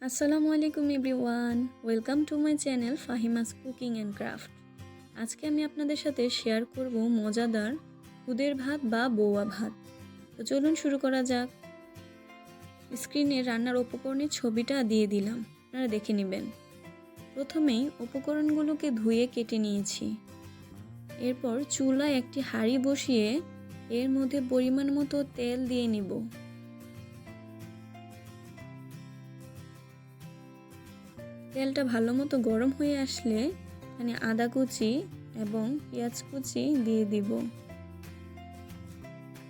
আসসালামু আলাইকুম everyone, welcome to my channel Fahima's cooking and craft. আজকে আমি আপনাদের সাথে শেয়ার করব মজাদার খুদের ভাত বা বৌয়া ভাত। তো চলুন শুরু করা যাক। স্ক্রিনে রান্নার উপকরণের ছবিটা দিয়ে দিলাম, আপনারা দেখে নেবেন। প্রথমেই উপকরণগুলোকে ধুয়ে কেটে নিয়েছি। এরপর চুলায় একটি হাঁড়ি বসিয়ে এর মধ্যে পরিমাণ মতো তেল দিয়ে নিব। তেলটা ভালো মতো গরম হয়ে আসলে এখানে আদা কুচি এবং পেঁয়াজ কুচি দিয়ে দিব।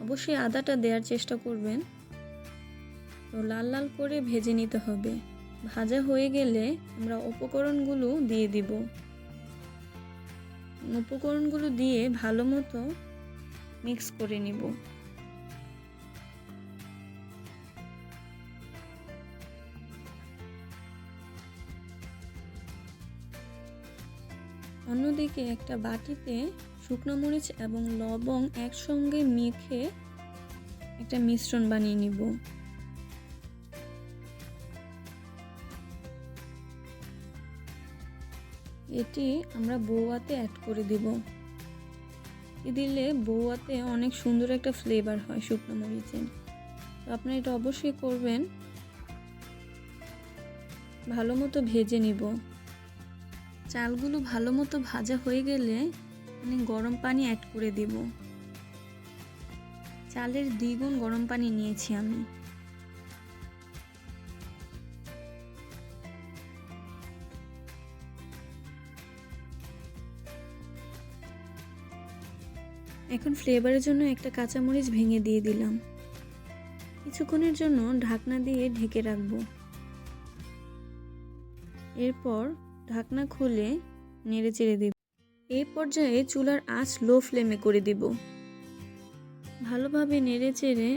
অবশ্যই আদাটা দেওয়ার চেষ্টা করবেন। তো লাল লাল করে ভেজে নিতে হবে। ভাজা হয়ে গেলে আমরা উপকরণগুলো দিয়ে দিব। উপকরণগুলো দিয়ে ভালো মতো মিক্স করে নিব। অন্যদিকে একটা বাটিতে শুকনো মরিচ এবং লবং একসঙ্গে মেখে একটা মিশ্রণ বানিয়ে নিব। এটি আমরা বৌয়াতে অ্যাড করে দিব। দিলে বৌয়াতে অনেক সুন্দর একটা ফ্লেভার হয় শুকনো মরিচের। তো আপনারা এটা অবশ্যই করবেন। ভালো মতো ভেজে নিব। চালগুলো ভালো মতো ভাজা হয়ে গেলে গরম পানি অ্যাড করে দেব। চালের দ্বিগুণ গরম পানি নিয়েছি আমি। এখন ফ্লেভারের জন্য একটা কাঁচামরিচ ভেঙে দিয়ে দিলাম। কিছুক্ষণের জন্য ঢাকনা দিয়ে ঢেকে রাখবো। এরপর ঢাকনা খুলে নেড়ে চেড়ে দেব। এই পর্যায়ে চুলার আঁচ লো ফ্লেমে করে দেব। ভালোভাবে নেড়ে চেড়ে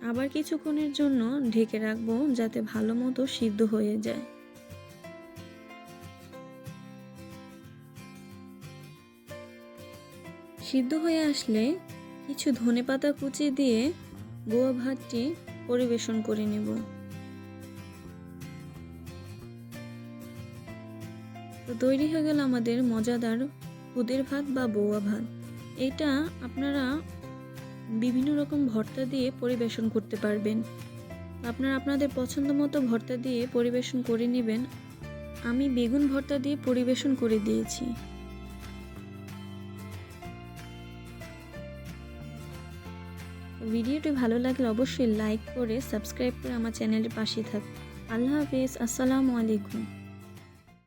আবার কিছুক্ষণের জন্য ঢেকে রাখবো, যাতে ভালো মতো সিদ্ধ হয়ে যায়। সিদ্ধ হয়ে আসলে কিছু ধনেপাতা কুচি দিয়ে বৌয়া ভাতটি পরিবেশন করে নেব। তো তৈরি হয়ে গেল আমাদের মজাদার খুদের ভাত বা বৌয়া ভাত। এটা আপনারা বিভিন্ন রকম ভর্তা দিয়ে পরিবেশন করতে পারবেন। আপনারা আপনাদের পছন্দ মতো ভর্তা দিয়ে পরিবেশন করে নেবেন। আমি বেগুন ভর্তা দিয়ে পরিবেশন করে দিয়েছি। ভিডিওটি ভালো লাগলে অবশ্যই লাইক করে সাবস্ক্রাইব করে আমার চ্যানেলের পাশে থাকুন। আল্লাহ হাফেজ। আসসালামু আলাইকুম।